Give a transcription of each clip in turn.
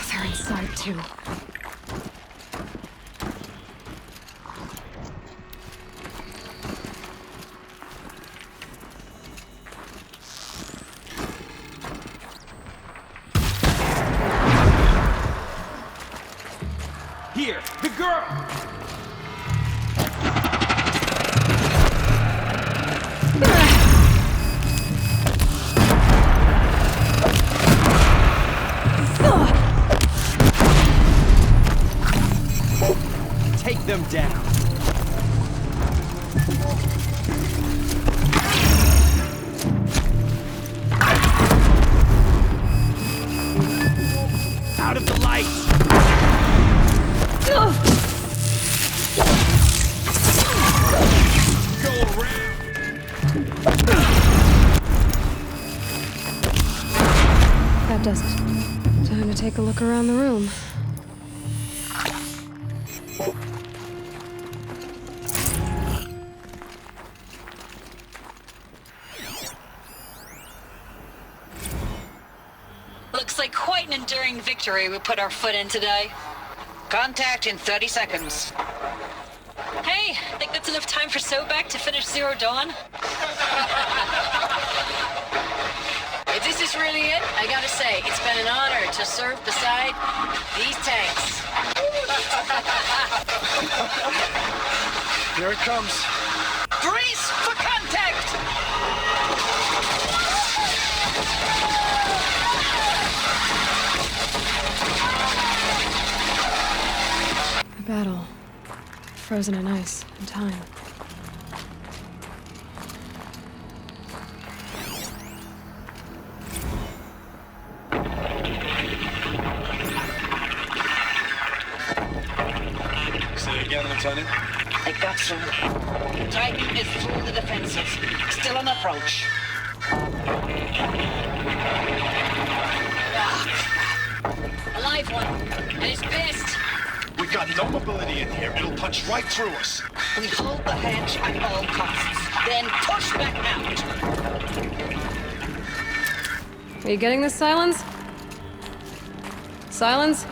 They're inside too. Here, the girl! Take them down. Out of the light! Go around! That does it. Time to take a look around the room. Looks like quite an enduring victory we put our foot in today. Contact in 30 seconds. Hey, think that's enough time for Sobek to finish Zero Dawn? If this is really it, I gotta say, it's been an honor to serve beside these tanks. Here it comes. Brace for contact! The battle. Frozen in ice and time. Say it again, Lieutenant. I got some. Titan is through the defenses. Still on approach. A live one. And he's pissed. We got no mobility in here. It'll punch right through us. We hold the hedge at all costs. Then push back out. Are you getting this, Silence? Silence?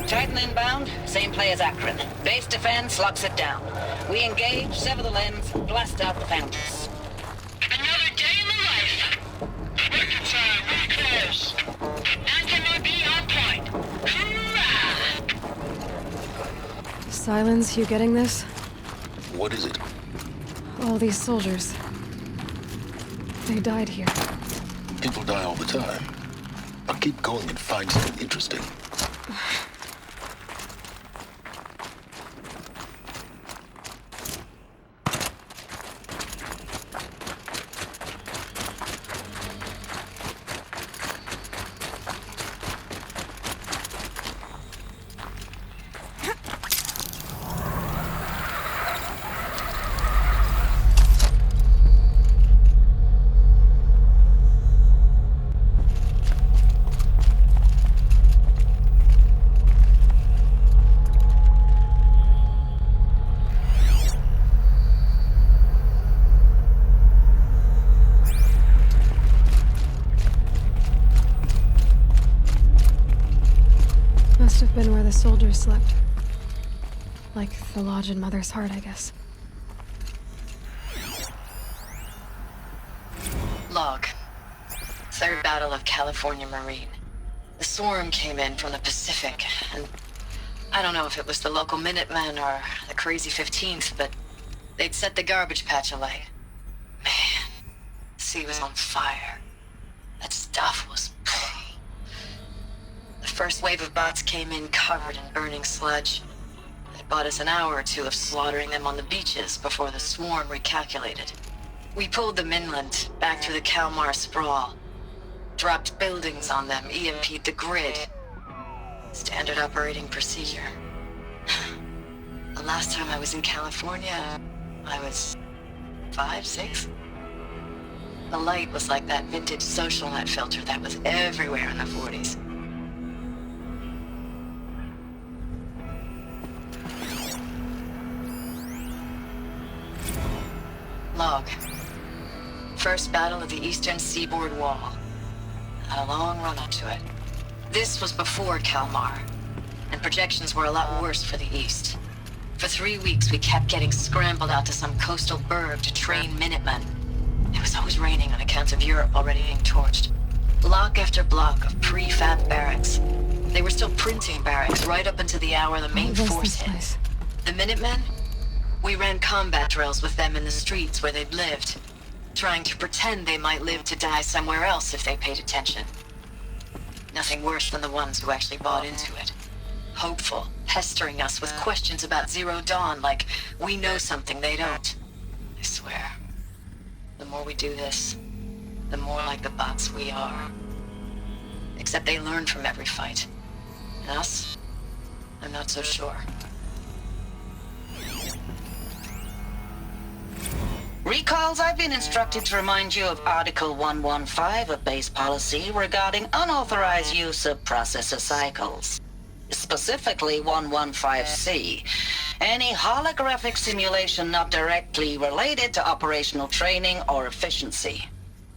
Titan inbound, same play as Akron. Base defense locks it down. We engage, sever the lens, blast out the founders. Another day in the life. Record time, we're close. Anthem will be on point. Hoorah! Silence, you getting this? What is it? All these soldiers. They died here. People die all the time. I'll keep going and find something interesting. Must have been where the soldiers slept. Like the lodge in Mother's Heart, I guess. Log. Third Battle of California Marine. The swarm came in from the Pacific, and I don't know if it was the local Minutemen or the crazy 15th, but they'd set the garbage patch alight. Man, the sea was on fire. That stuff was... The first wave of bots came in covered in burning sludge. It bought us an hour or two of slaughtering them on the beaches before the swarm recalculated. We pulled them inland, back through the Kalmar sprawl. Dropped buildings on them, EMP'd the grid. Standard operating procedure. The last time I was in California, I was 5, 6? The light was like that vintage social net filter that was everywhere in the 40s. Log. First battle of the eastern seaboard wall. Had a long run up to it. This was before Kalmar, and projections were a lot worse for the east. For 3 weeks, we kept getting scrambled out to some coastal burg to train Minutemen. It was always raining on account of Europe already being torched. Block after block of prefab barracks. They were still printing barracks right up until the hour the main What was force this hit. place? The Minutemen? We ran combat drills with them in the streets where they'd lived, trying to pretend they might live to die somewhere else if they paid attention. Nothing worse than the ones who actually bought into it. Hopeful, pestering us with questions about Zero Dawn like we know something they don't. I swear, the more we do this, the more like the bots we are. Except they learn from every fight. And us? I'm not so sure. Recalls, I've been instructed to remind you of Article 115 of base policy regarding unauthorized use of processor cycles. Specifically 115C. Any holographic simulation not directly related to operational training or efficiency.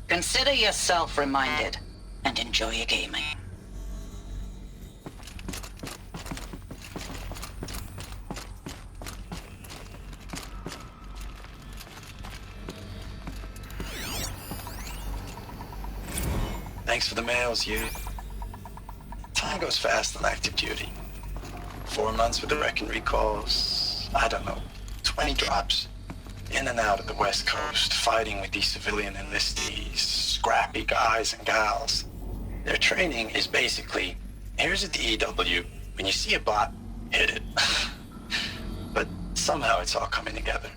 Consider yourself reminded, and enjoy your gaming. Thanks for the mails, you. Time goes fast on active duty. 4 months with the wrecking recalls, I don't know, 20 drops. In and out of the West Coast, fighting with these civilian enlistees, scrappy guys and gals. Their training is basically, here's a DEW, when you see a bot, hit it. But somehow it's all coming together.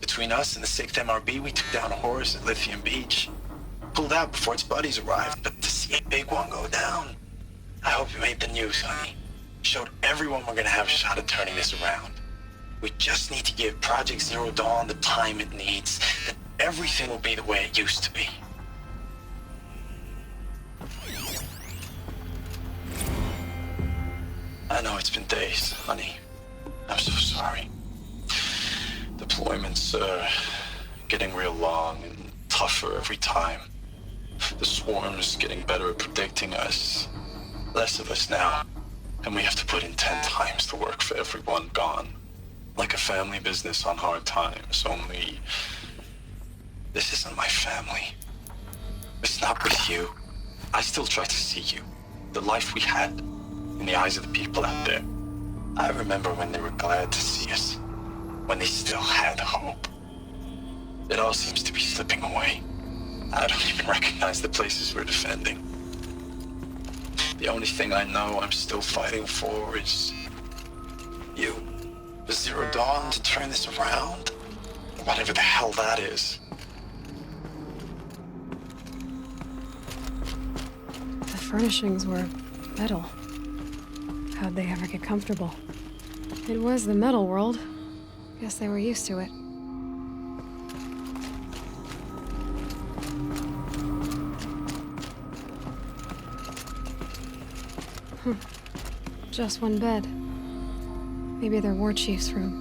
Between us and the 6th MRB, we took down a horse at Lithium Beach. Pulled out before its buddies arrived, but to see a big one go down, I hope you made the news, honey. Showed everyone we're gonna have a shot at turning this around. We just need to give Project Zero Dawn the time it needs, then everything will be the way it used to be. I know it's been days, honey. I'm so sorry. Deployments are getting real long and tougher every time. The swarm's getting better at predicting us. Less of us now. And we have to put in 10 times the work for everyone gone. Like a family business on hard times, only... This isn't my family. It's not with you. I still try to see you. The life we had in the eyes of the people out there. I remember when they were glad to see us. When they still had hope. It all seems to be slipping away. I don't even recognize the places we're defending. The only thing I know I'm still fighting for is... you. The Zero Dawn to turn this around? Whatever the hell that is. The furnishings were metal. How'd they ever get comfortable? It was the metal world. Guess they were used to it. Just one bed. Maybe their war chief's room.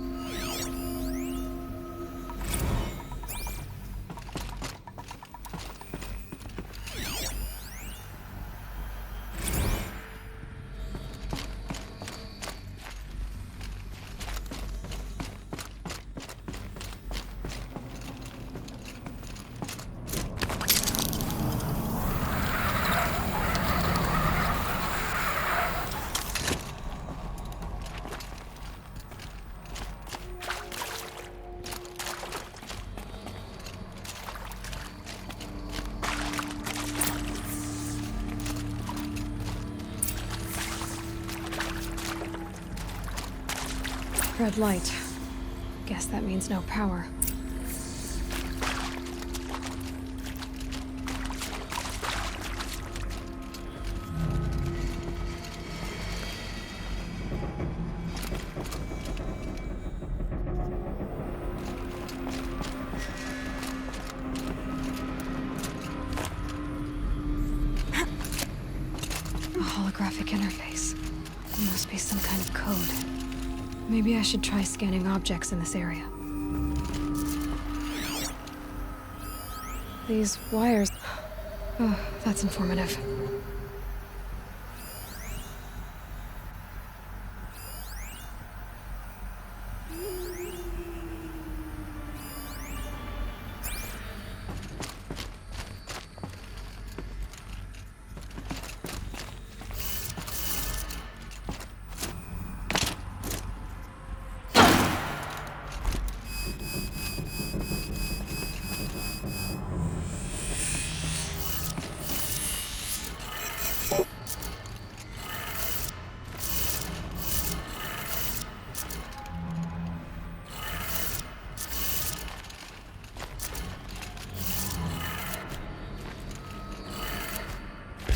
Red light. Guess that means no power. A holographic interface. It must be some kind of code. Maybe I should try scanning objects in this area. These wires... Oh, that's informative.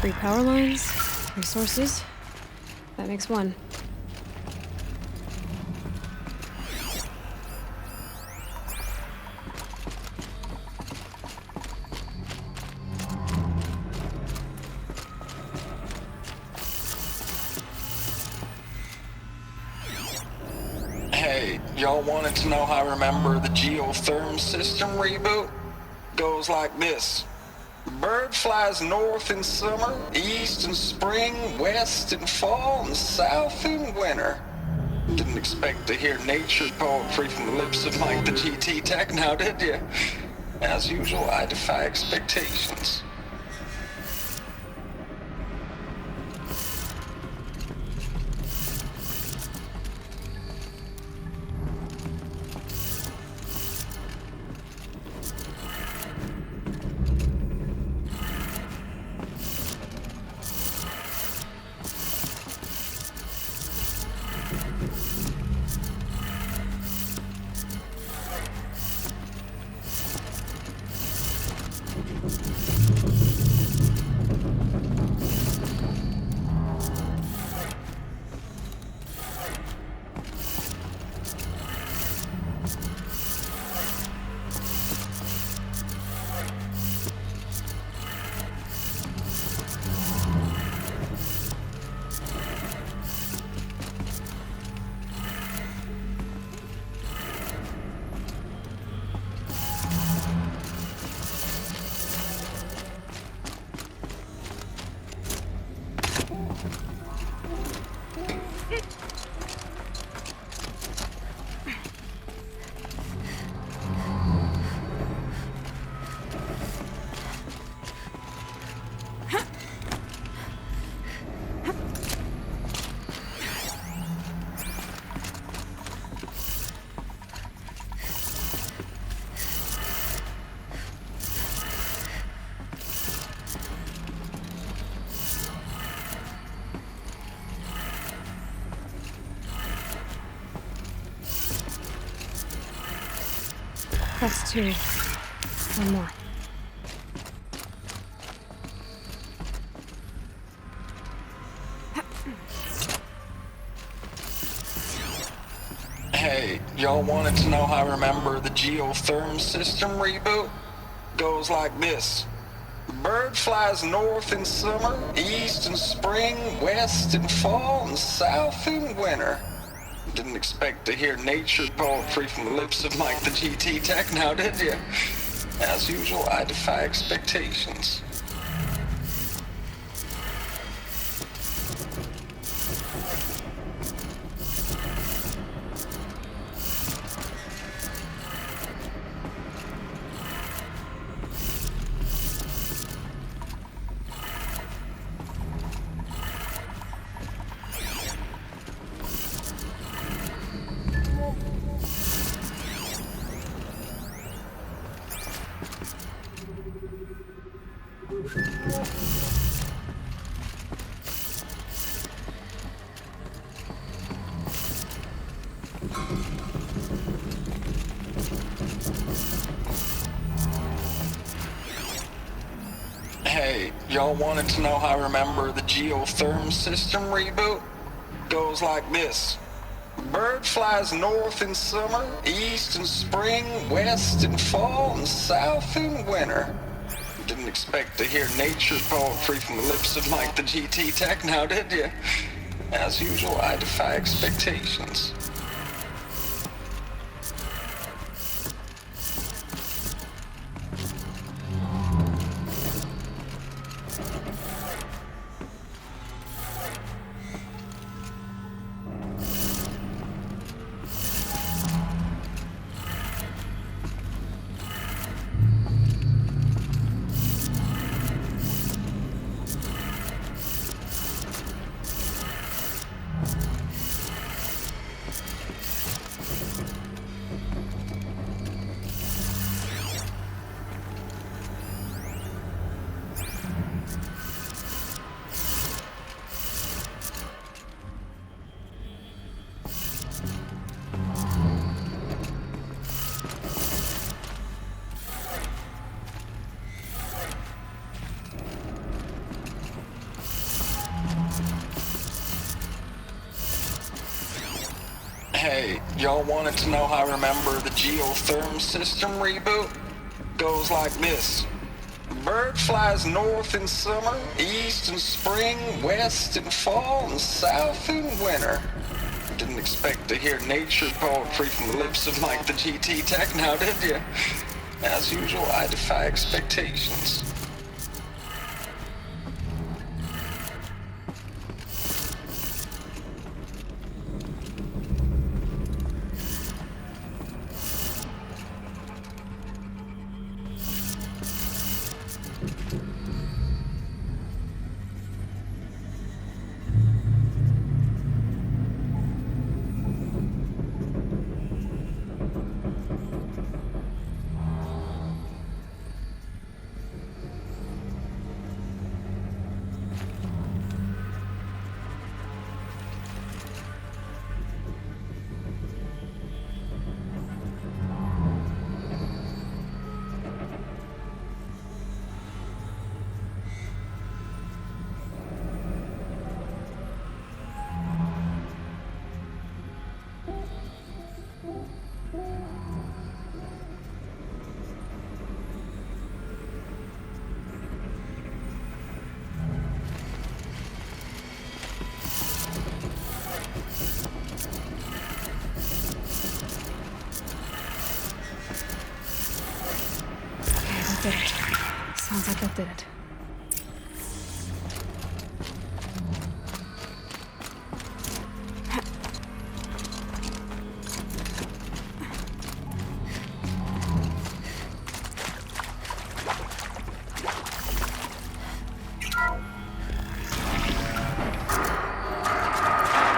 Three power lines, three sources. That makes one. Hey, y'all wanted to know how I remember the geotherm system reboot? Goes like this. Bird flies north in summer, east in spring, west in fall, and south in winter. Didn't expect to hear nature poetry from the lips of Mike the GT Tech now, did you? As usual, I defy expectations. That's two. One more. Hey, y'all wanted to know how I remember the geotherm system reboot? Goes like this. Bird flies north in summer, east in spring, west in fall, and south in winter. Didn't expect to hear nature poetry from the lips of Mike the GT Tech now, did you? As usual, I defy expectations. Hey, y'all wanted to know how I remember the geotherm system reboot? Goes like this. Bird flies north in summer, east in spring, west in fall, and south in winter. Didn't expect to hear nature poetry from the lips of Mike the GT Tech now, did you? As usual, I defy expectations. Hey, y'all wanted to know how I remember the geotherm system reboot? Goes like this. Bird flies north in summer, east in spring, west in fall, and south in winter. Didn't expect to hear nature poetry from the lips of Mike the GT Tech now, did you? As usual, I defy expectations. Did it. Sounds like that did it.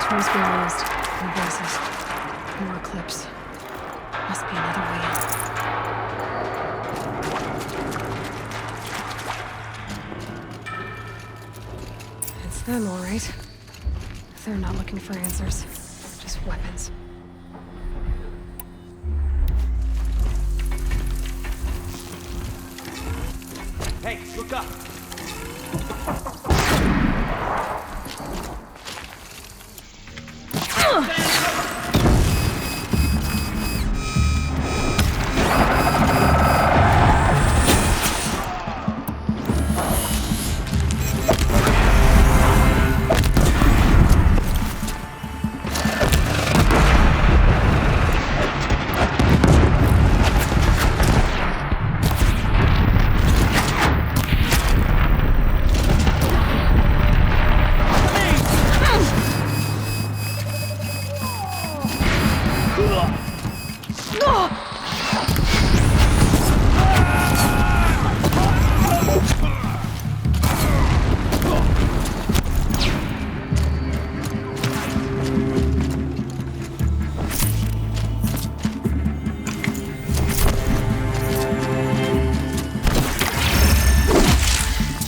Tools being used. More voices. More clips. Must be another way in. Them, all right. They're not looking for answers, just weapons. Hey, look up!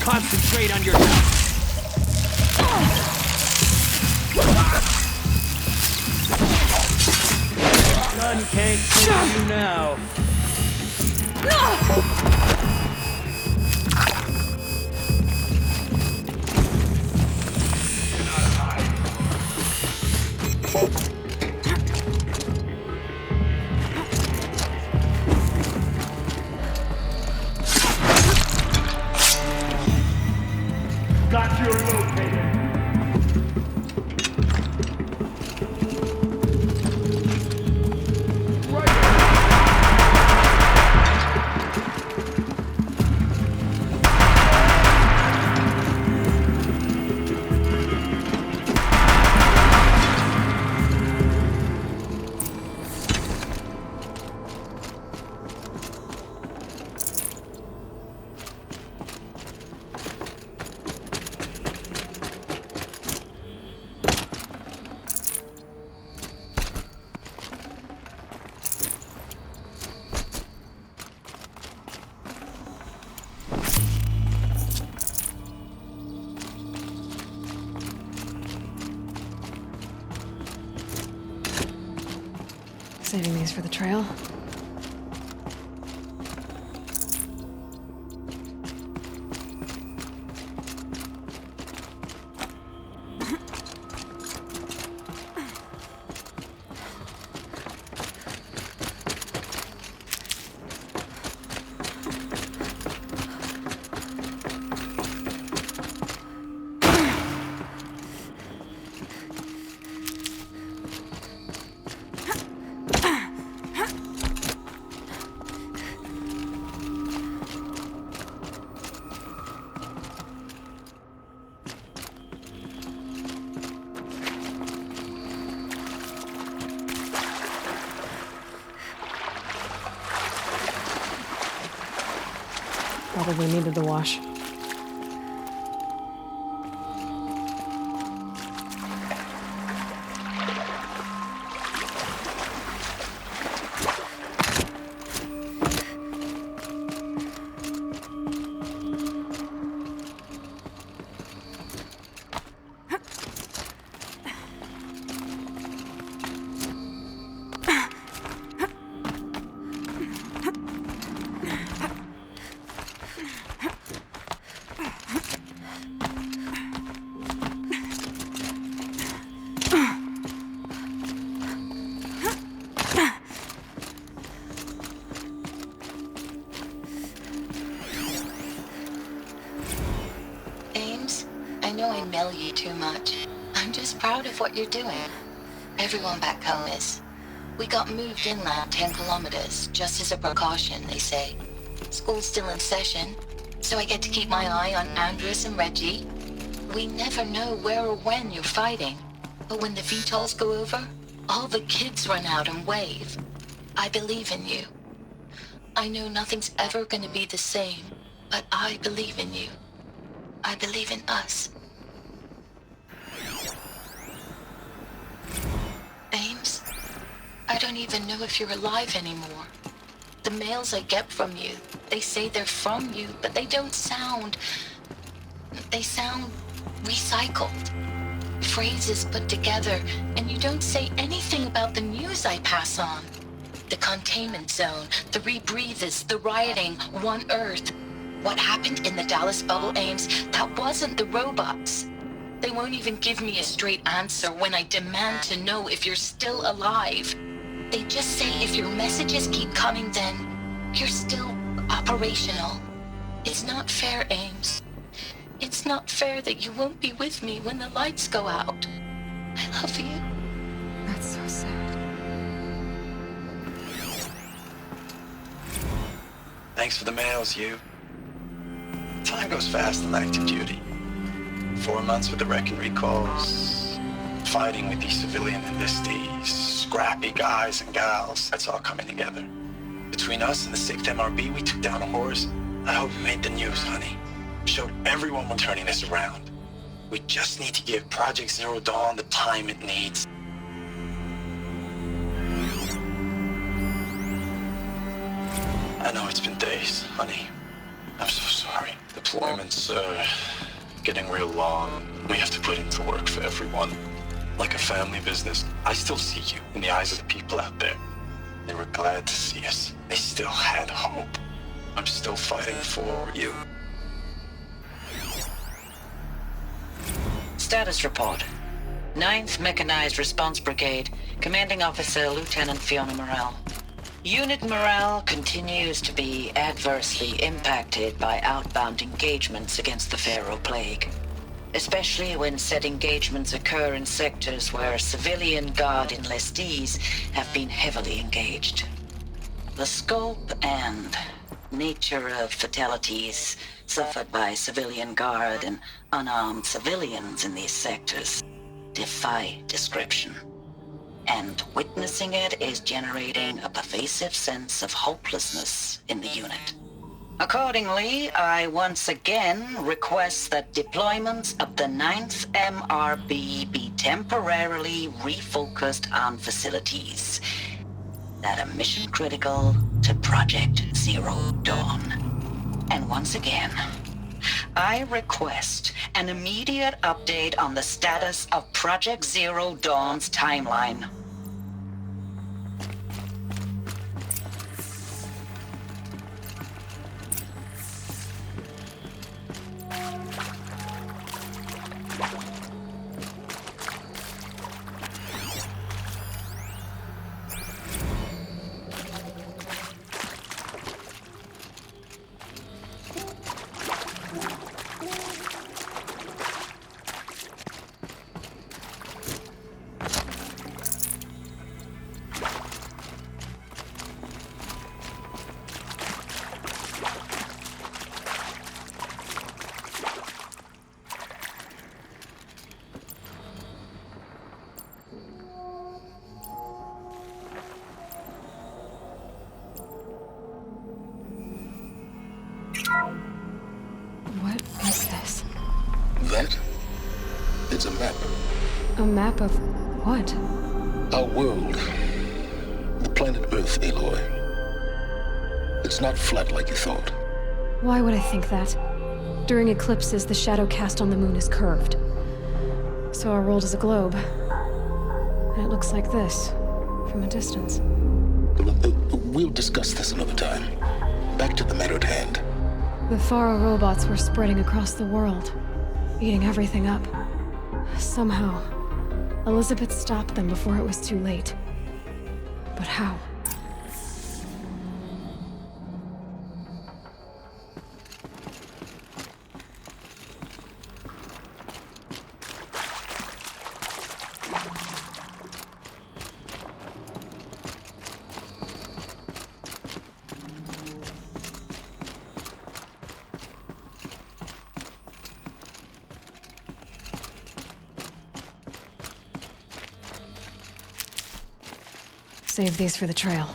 Concentrate on your... Sun can't kill you now. Saving these for the trail. Probably needed the wash. I know I mail you too much. I'm just proud of what you're doing. Everyone back home is. We got moved inland 10 kilometers, just as a precaution, they say. School's still in session, so I get to keep my eye on Andres and Reggie. We never know where or when you're fighting, but when the VTOLs go over, all the kids run out and wave. I believe in you. I know nothing's ever gonna be the same, but I believe in you. I believe in us. Ames, I don't even know if you're alive anymore. The mails I get from you, they say they're from you, but they don't sound... They sound recycled. Phrases put together, and you don't say anything about the news I pass on. The containment zone, the rebreathers, the rioting, One Earth. What happened in the Dallas bubble, Ames, that wasn't the robots. They won't even give me a straight answer when I demand to know if you're still alive. They just say if your messages keep coming, then you're still operational. It's not fair, Ames. It's not fair that you won't be with me when the lights go out. I love you. That's so sad. Thanks for the mails, you. Time goes fast in active duty. 4 months with the wreck and recalls, fighting with these civilian enlistees, scrappy guys and gals. That's all coming together. Between us and the 6th MRB, we took down a horse. I hope you made the news, honey. Showed everyone we're turning this around. We just need to give Project Zero Dawn the time it needs. I know it's been days, honey. I'm so sorry. Deployments are getting real long. We have to put into work for everyone. Like a family business. I still see you in the eyes of the people out there. They were glad to see us. They still had hope. I'm still fighting for you. Status report. 9th Mechanized Response Brigade, Commanding Officer Lieutenant Fiona Morrell. Unit morale continues to be adversely impacted by outbound engagements against the Pharaoh Plague. especially when set engagements occur in sectors where civilian guard enlistees have been heavily engaged. The scope and nature of fatalities suffered by civilian guard and unarmed civilians in these sectors defy description. And witnessing it is generating a pervasive sense of hopelessness in the unit. Accordingly, I once again request that deployments of the 9th MRB be temporarily refocused on facilities that are mission critical to Project Zero Dawn. And once again, I request an immediate update on the status of Project Zero Dawn's timeline. What is this? That? It's a map. A map of what? Our world. The planet Earth, Aloy. It's not flat like you thought. Why would I think that? During eclipses, the shadow cast on the moon is curved. So our world is a globe. And it looks like this, from a distance. We'll discuss this another time. Back to the matter at hand. The Faro robots were spreading across the world, eating everything up. Somehow, Elizabeth stopped them before it was too late. But how? Save these for the trail.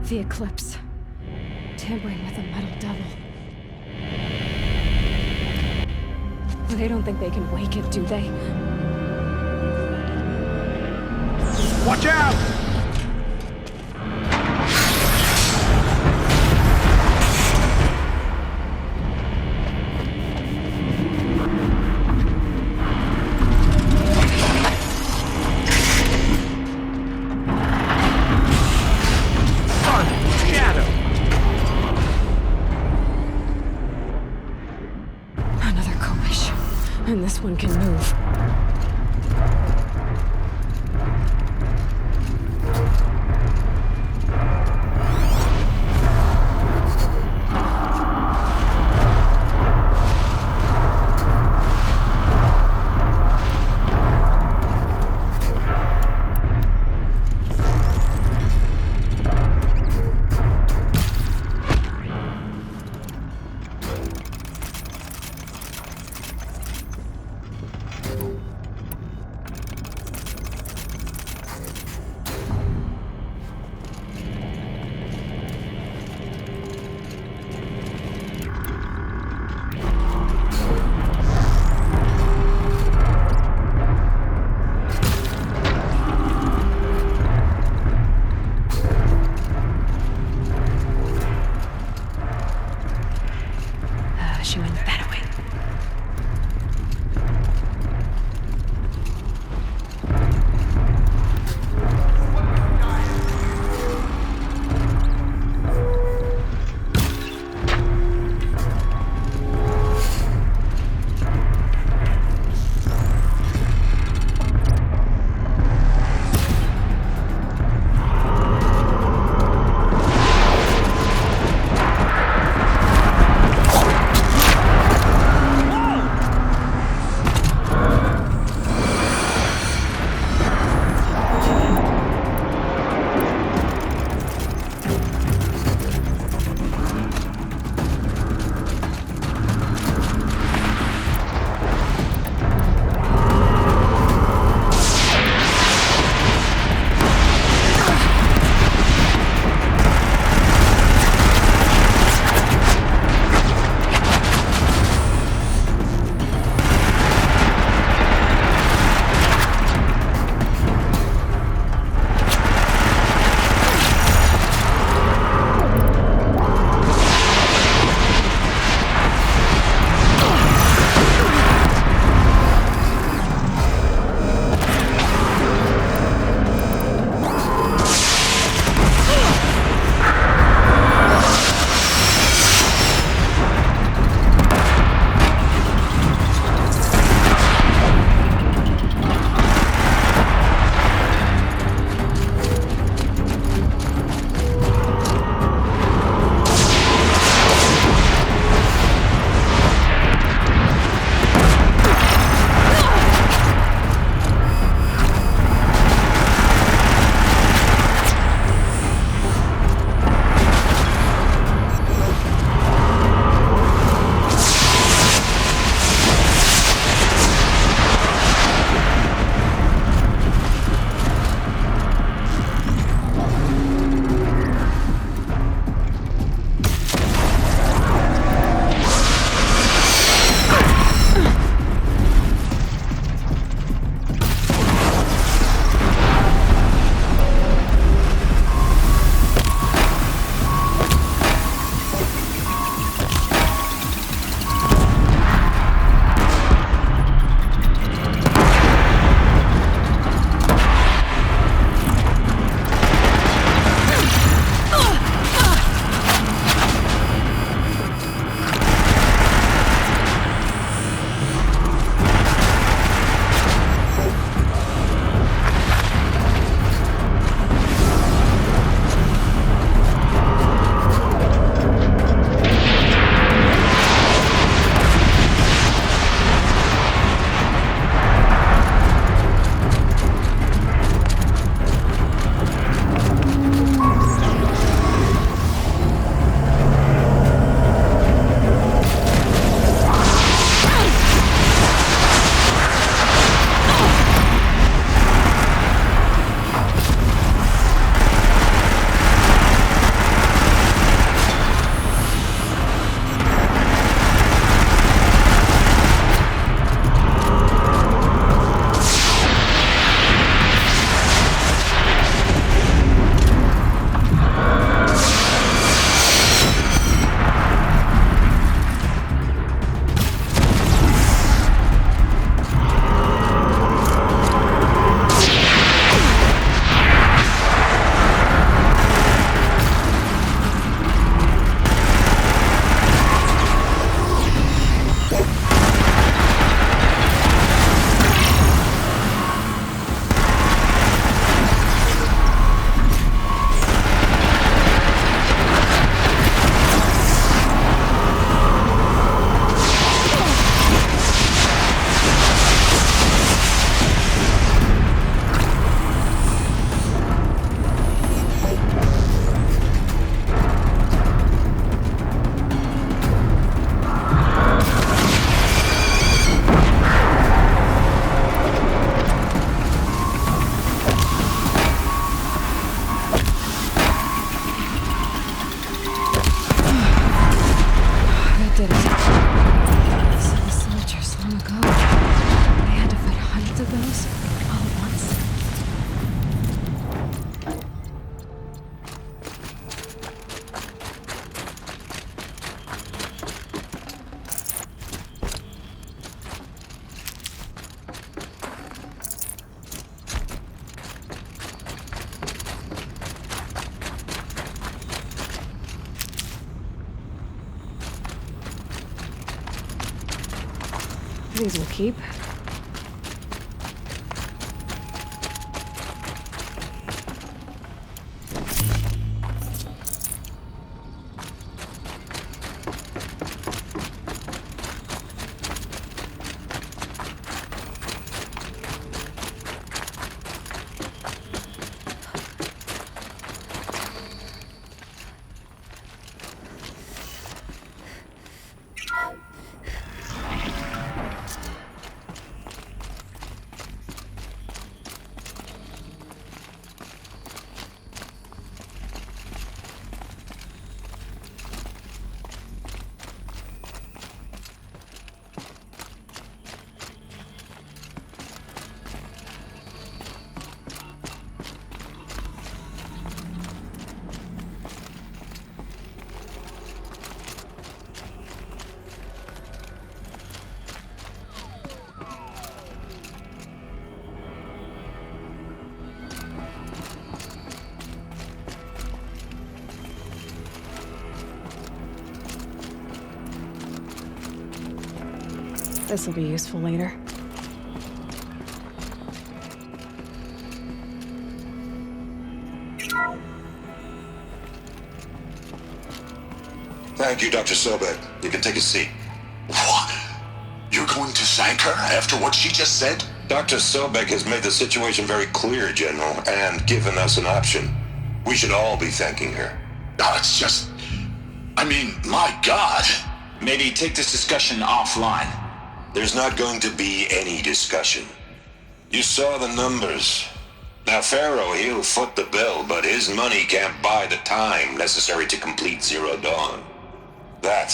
The eclipse. Tampering with a metal devil. They don't think they can wake it, do they? Watch out! And this one can move. these will keep. This'll be useful later. Thank you, Dr. Sobek. You can take a seat. What? You're going to thank her after what she just said? Dr. Sobek has made the situation very clear, General, and given us an option. We should all be thanking her. Oh, it's just... I mean, my God. Maybe take this discussion offline. There's not going to be any discussion. You saw the numbers. Now, Pharaoh, he'll foot the bill, but his money can't buy the time necessary to complete Zero Dawn. That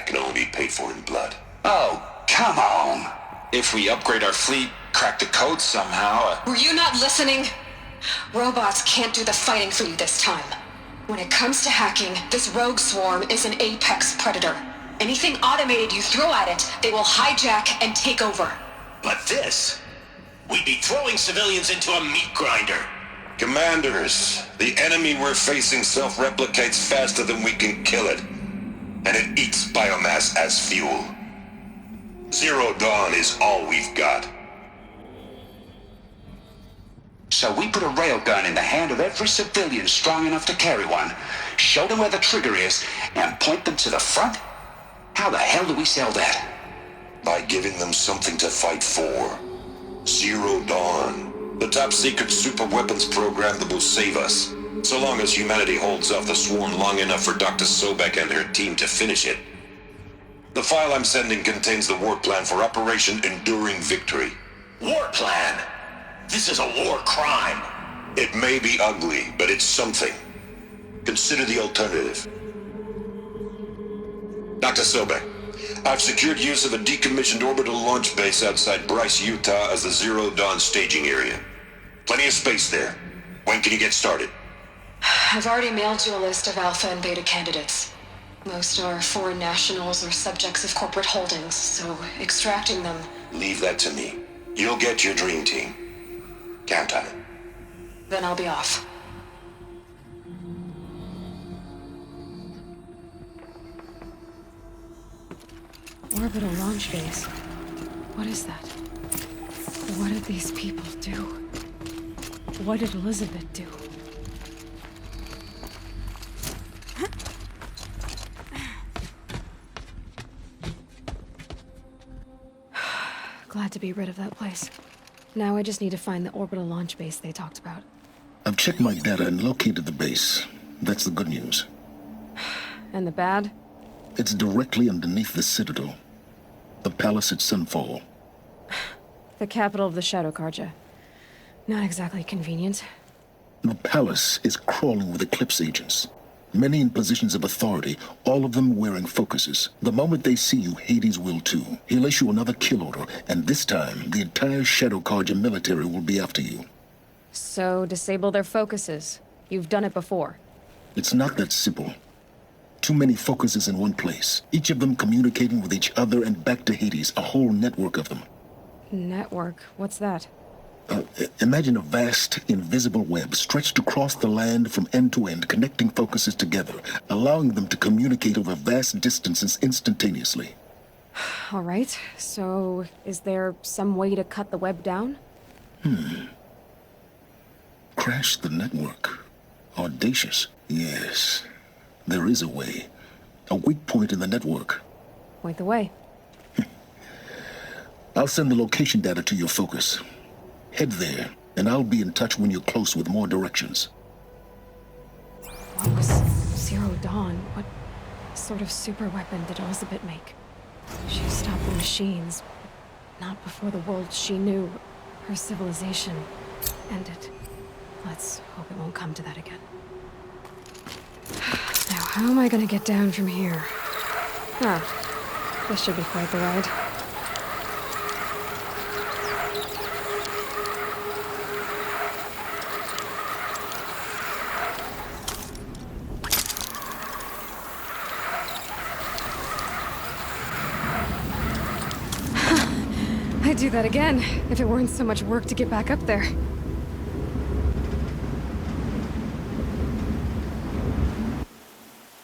can only be paid for in blood. Oh, come on. If we upgrade our fleet, crack the code somehow... Were you not listening? Robots can't do the fighting for you this time. When it comes to hacking, this rogue swarm is an apex predator. Anything automated you throw at it, they will hijack and take over. But this... we'd be throwing civilians into a meat grinder. Commanders, the enemy we're facing self-replicates faster than we can kill it. And it eats biomass as fuel. Zero Dawn is all we've got. So we put a railgun in the hand of every civilian strong enough to carry one, show them where the trigger is, and point them to the front? How the hell do we sell that? By giving them something to fight for. Zero Dawn. The top-secret super-weapons program that will save us. So long as humanity holds off the swarm long enough for Dr. Sobek and her team to finish it. The file I'm sending contains the war plan for Operation Enduring Victory. War plan? This is a war crime. It may be ugly, but it's something. Consider the alternative. Dr. Sobek, I've secured use of a decommissioned orbital launch base outside Bryce, Utah as the Zero Dawn staging area. Plenty of space there. When can you get started? I've already mailed you a list of alpha and beta candidates. Most are foreign nationals or subjects of corporate holdings, so extracting them... Leave that to me. You'll get your dream team. Count on it. Then I'll be off. Orbital launch base. What is that? What did these people do? What did Elizabeth do? Glad to be rid of that place. Now I just need to find the orbital launch base they talked about. I've checked my data and located the base. That's the good news. And the bad? It's directly underneath the Citadel. The palace at Sunfall. The capital of the Shadow Carja. Not exactly convenient. The palace is crawling with Eclipse agents. Many in positions of authority, all of them wearing focuses. The moment they see you, Hades will too. He'll issue another kill order, and this time, the entire Shadow Carja military will be after you. So, disable their focuses. You've done it before. It's not that simple. Too many focuses in one place, each of them communicating with each other and back to Hades, a whole network of them. Network? What's that? Imagine a vast, invisible web stretched across the land from end to end, connecting focuses together, allowing them to communicate over vast distances instantaneously. All right, so is there some way to cut the web down? Crash the network. Audacious. Yes, there is a way. A weak point in the network. Point the way. I'll send the location data to your focus. Head there, and I'll be in touch when you're close with more directions. What was Zero Dawn? What sort of super weapon did Elizabeth make? She stopped the machines, but not before the world she knew, her civilization, ended. Let's hope it won't come to that again. Now, how am I gonna get down from here? This should be quite the ride. I'd do that again, if it weren't so much work to get back up there.